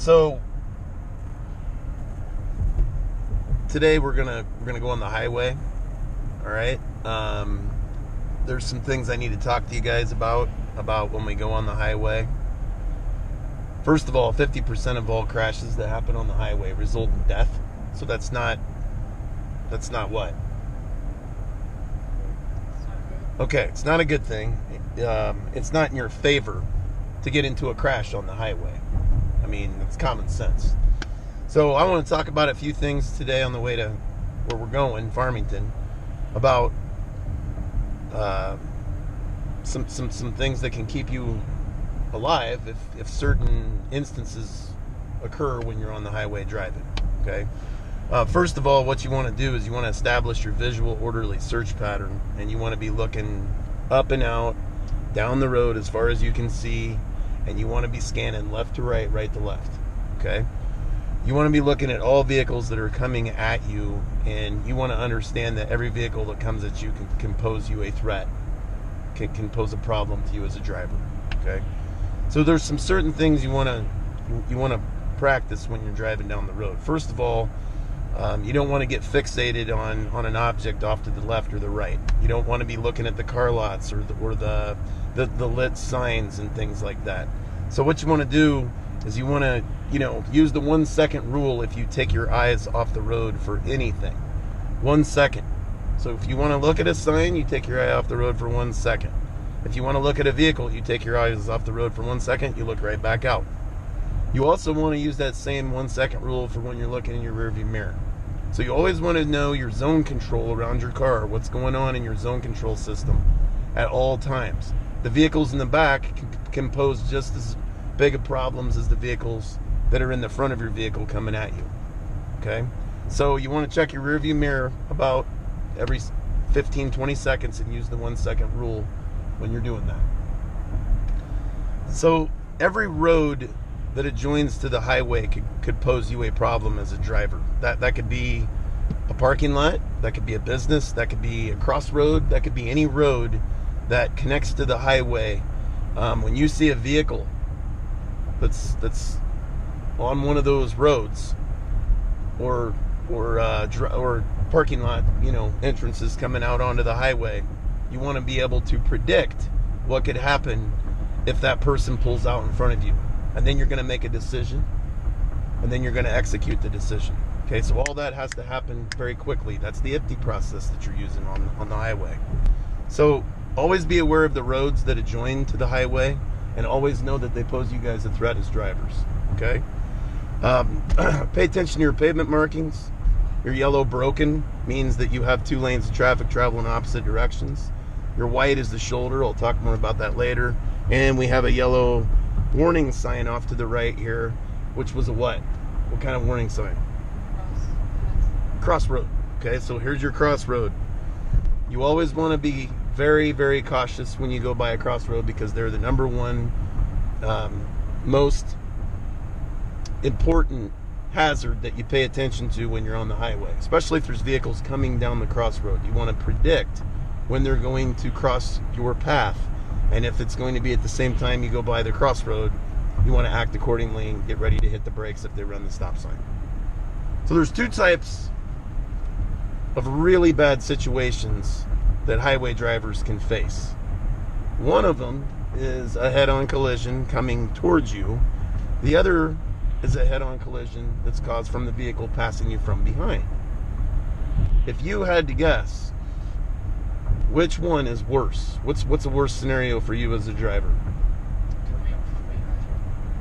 So today we're gonna go on the highway. All right. There's some things I need to talk to you guys about when we go on the highway. First of all, 50% of all crashes that happen on the highway result in death. So that's not what? Okay, it's not a good thing. It's not in your favor to get into a crash on the highway. I mean, it's common sense. So I want to talk about a few things today on the way to where we're going, Farmington, about some things that can keep you alive if certain instances occur when you're on the highway driving. Okay. First of all, what you want to do is you want to establish your visual orderly search pattern, and you want to be looking up and out, down the road as far as you can see, and you want to be scanning left to right, right to left. Okay. You want to be looking at all vehicles that are coming at you, and you want to understand that every vehicle that comes at you can pose you a threat, can pose a problem to you as a driver. Okay. So there's some certain things you want to practice when you're driving down the road. First of all, you don't want to get fixated on an object off to the left or the right. You don't want to be looking at the car lots or the lit signs and things like that. So what you want to do is you want to, use the 1 second rule if you take your eyes off the road for anything. 1 second. So if you want to look at a sign, you take your eye off the road for 1 second. If you want to look at a vehicle, you take your eyes off the road for 1 second, you look right back out. You also want to use that same 1 second rule for when you're looking in your rearview mirror. So you always want to know your zone control around your car, what's going on in your zone control system at all times. The vehicles in the back can pose just as big of problems as the vehicles that are in the front of your vehicle coming at you. Okay? So you want to check your rearview mirror about every 15-20 seconds and use the 1 second rule when you're doing that. So every road that adjoins to the highway could pose you a problem as a driver. That could be a parking lot, that could be a business, that could be a crossroad, that could be any road that connects to the highway. When you see a vehicle that's on one of those roads or parking lot, entrances coming out onto the highway, you want to be able to predict what could happen if that person pulls out in front of you. And then you're going to make a decision, and then you're going to execute the decision. Okay, so all that has to happen very quickly. That's the IPTI process that you're using on the highway. So always be aware of the roads that adjoin to the highway, and always know that they pose you guys a threat as drivers. Okay? Pay attention to your pavement markings. Your yellow broken means that you have 2 lanes of traffic traveling in opposite directions. Your white is the shoulder. I'll talk more about that later. And we have a yellow warning sign off to the right here, which was a what? What kind of warning sign? Crossroad. Okay, so here's your crossroad. You always want to be very, very cautious when you go by a crossroad, because they're the number one most important hazard that you pay attention to when you're on the highway, especially if there's vehicles coming down the crossroad. You want to predict when they're going to cross your path. And if it's going to be at the same time you go by the crossroad, you want to act accordingly and get ready to hit the brakes if they run the stop sign. So there's 2 types of really bad situations that highway drivers can face. One of them is a head-on collision coming towards you. The other is a head-on collision that's caused from the vehicle passing you from behind. If you had to guess, which one is worse? What's a worse scenario for you as a driver?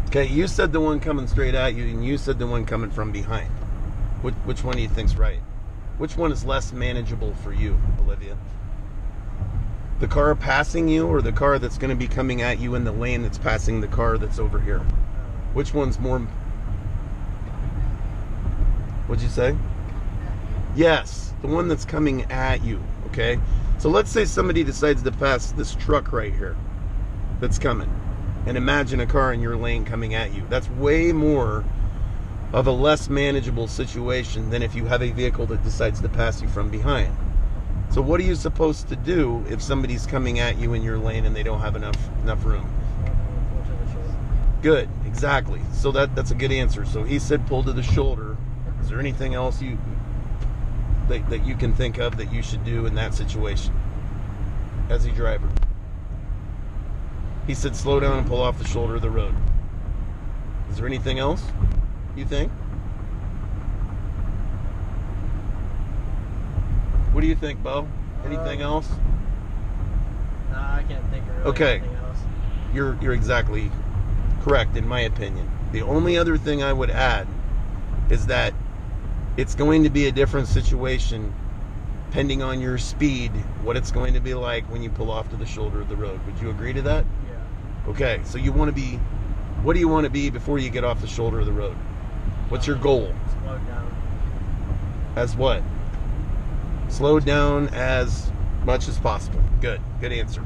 Okay, you said the one coming straight at you, and you said the one coming from behind. Which one do you think's right? Which one is less manageable for you, Olivia? The car passing you, or the car that's going to be coming at you in the lane that's passing the car that's over here? Which one's more... What'd you say? Yes, the one that's coming at you, okay? So let's say somebody decides to pass this truck right here that's coming. And imagine a car in your lane coming at you. That's way more of a less manageable situation than if you have a vehicle that decides to pass you from behind. So what are you supposed to do if somebody's coming at you in your lane and they don't have enough room? Good, exactly. So that's a good answer. So he said pull to the shoulder. Is there anything else that you can think of that you should do in that situation as a driver? He said slow down and pull off the shoulder of the road. Is there anything else you think? What do you think, Bo? Anything else? No, I can't think of really anything else. You're exactly correct in my opinion. The only other thing I would add is that it's going to be a different situation depending on your speed, what it's going to be like when you pull off to the shoulder of the road. Would you agree to that? Yeah. Okay, so you want to be, what do you want to be before you get off the shoulder of the road? What's your goal? Slow down. As what? Slow down as much as possible. Good answer.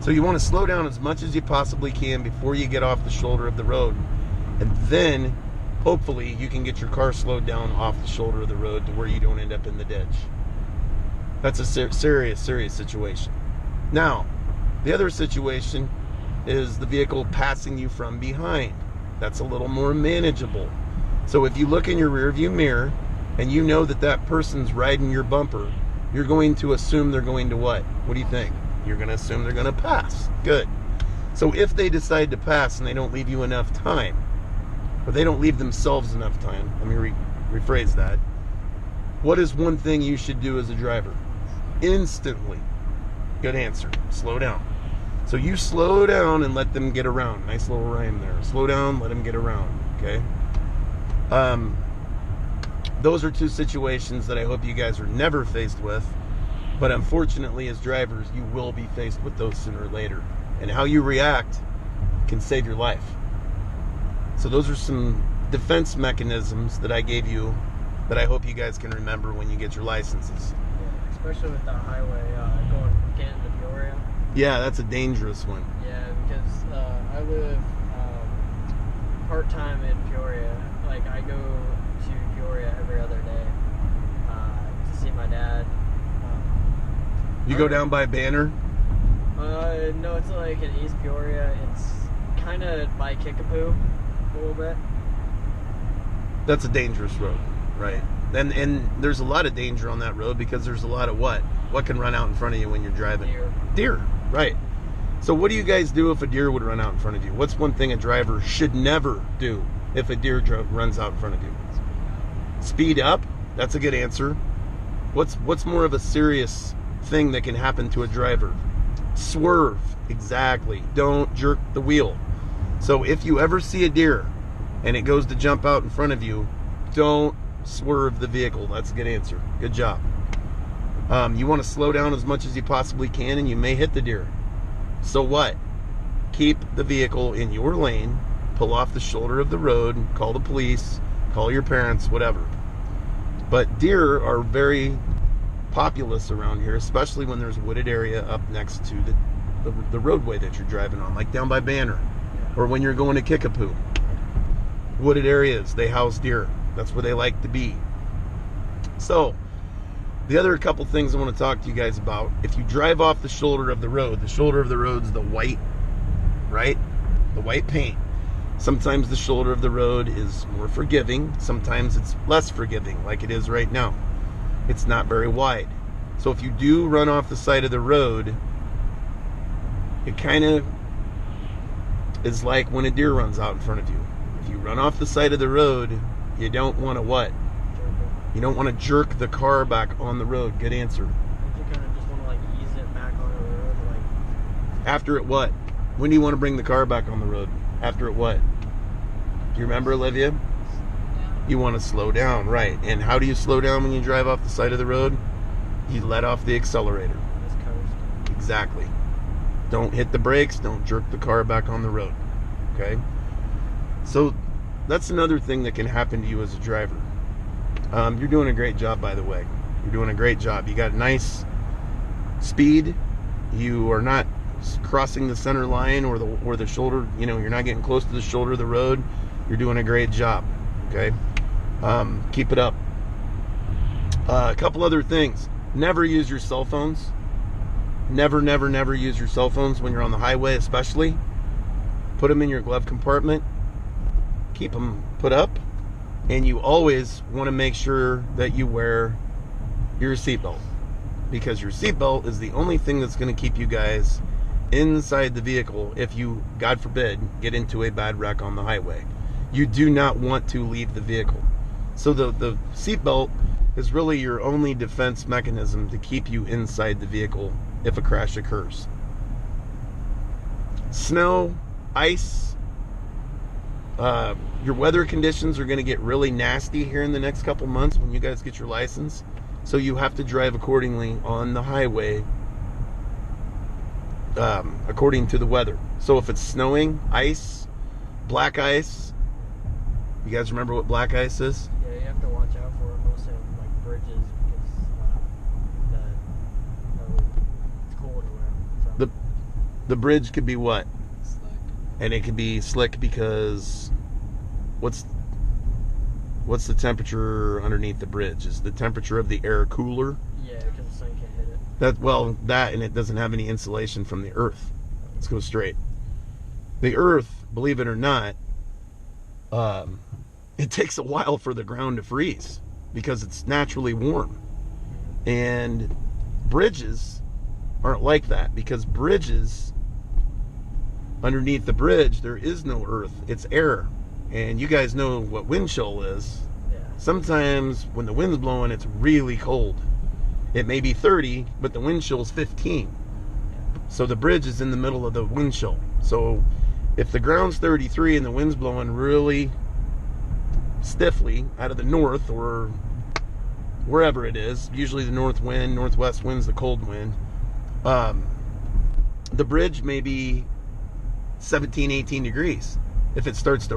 So you want to slow down as much as you possibly can before you get off the shoulder of the road. And then, hopefully, you can get your car slowed down off the shoulder of the road to where you don't end up in the ditch. That's a serious situation. Now, the other situation is the vehicle passing you from behind. That's a little more manageable. So if you look in your rearview mirror and you know that that person's riding your bumper, you're going to assume they're going to what? What do you think? You're going to assume they're going to pass. Good. So if they decide to pass and they don't leave you enough time, or they don't leave themselves enough time, let me rephrase that. What is one thing you should do as a driver? Instantly. Good answer. Slow down. So you slow down and let them get around. Nice little rhyme there. Slow down, let them get around. Okay? Those are two situations that I hope you guys are never faced with. But unfortunately, as drivers, you will be faced with those sooner or later. And how you react can save your life. So those are some defense mechanisms that I gave you that I hope you guys can remember when you get your licenses. Yeah, especially with the highway going from Canton to Peoria. Yeah, that's a dangerous one. Yeah, because I live part-time in Peoria. Like, I go to Peoria every other day to see my dad. You go down by Banner? No, it's like in East Peoria. It's kind of by Kickapoo a little bit. That's a dangerous road, right? And there's a lot of danger on that road because there's a lot of what? What can run out in front of you when you're driving? Deer, right. So what do you guys do if a deer would run out in front of you? What's one thing a driver should never do if a deer runs out in front of you? Speed up. That's a good answer. What's more of a serious thing that can happen to a driver? Swerve. Exactly. Don't jerk the wheel. So if you ever see a deer and it goes to jump out in front of you, don't swerve the vehicle. That's a good answer. Good job. You want to slow down as much as you possibly can, and you may hit the deer. So what? Keep the vehicle in your lane, pull off the shoulder of the road, call the police, call your parents, whatever. But deer are very populous around here, especially when there's a wooded area up next to the roadway that you're driving on, like down by Banner, or when you're going to Kickapoo. Wooded areas, they house deer. That's where they like to be. So, the other couple things I want to talk to you guys about, if you drive off the shoulder of the road's the white, right? The white paint. Sometimes the shoulder of the road is more forgiving. Sometimes it's less forgiving, like it is right now. It's not very wide. So if you do run off the side of the road, it kind of is like when a deer runs out in front of you. If you run off the side of the road, you don't want to what? You don't want to jerk the car back on the road. Good answer. You kind of just want to like ease it back on the road. Like, after it what? When do you want to bring the car back on the road? After it what? Do you remember, Olivia? You want to slow down, right. And how do you slow down when you drive off the side of the road? You let off the accelerator. just coast. Exactly. Don't hit the brakes. Don't jerk the car back on the road. Okay? So that's another thing that can happen to you as a driver. You're doing a great job, by the way. You're doing a great job. You got nice speed. You are not crossing the center line or the shoulder. You know, you're not getting close to the shoulder of the road. You're doing a great job. Okay? Keep it up. A couple other things. Never use your cell phones. Never use your cell phones when you're on the highway, especially. put them in your glove compartment, keep them put up, and you always want to make sure that you wear your seatbelt, because your seatbelt is the only thing that's going to keep you guys inside the vehicle if you, God forbid, get into a bad wreck on the highway. You do not want to leave the vehicle. So the seatbelt is really your only defense mechanism to keep you inside the vehicle if a crash occurs. Snow, ice, your weather conditions are going to get really nasty here in the next couple months when you guys get your license. So you have to drive accordingly on the highway, according to the weather. So if it's snowing, ice, black ice, you guys remember what black ice is? Yeah, you have to watch out for it, mostly on like bridges, because it's cold or whatever. So. The bridge could be what? Slick. And it could be slick because what's the temperature underneath the bridge? Is the temperature of the air cooler? Yeah, because the sun can't hit it. That and it doesn't have any insulation from the earth. Let's go straight. The earth, believe it or not, it takes a while for the ground to freeze because it's naturally warm. And bridges aren't like that, because bridges, underneath the bridge, there is no earth, it's air. And you guys know what wind chill is. Yeah. Sometimes when the wind's blowing, it's really cold. It may be 30, but the wind chill is 15. So the bridge is in the middle of the wind chill. So if the ground's 33 and the wind's blowing really stiffly out of the north or wherever it is, usually the north wind, northwest wind's the cold wind, the bridge may be 17, 18 degrees. If it starts to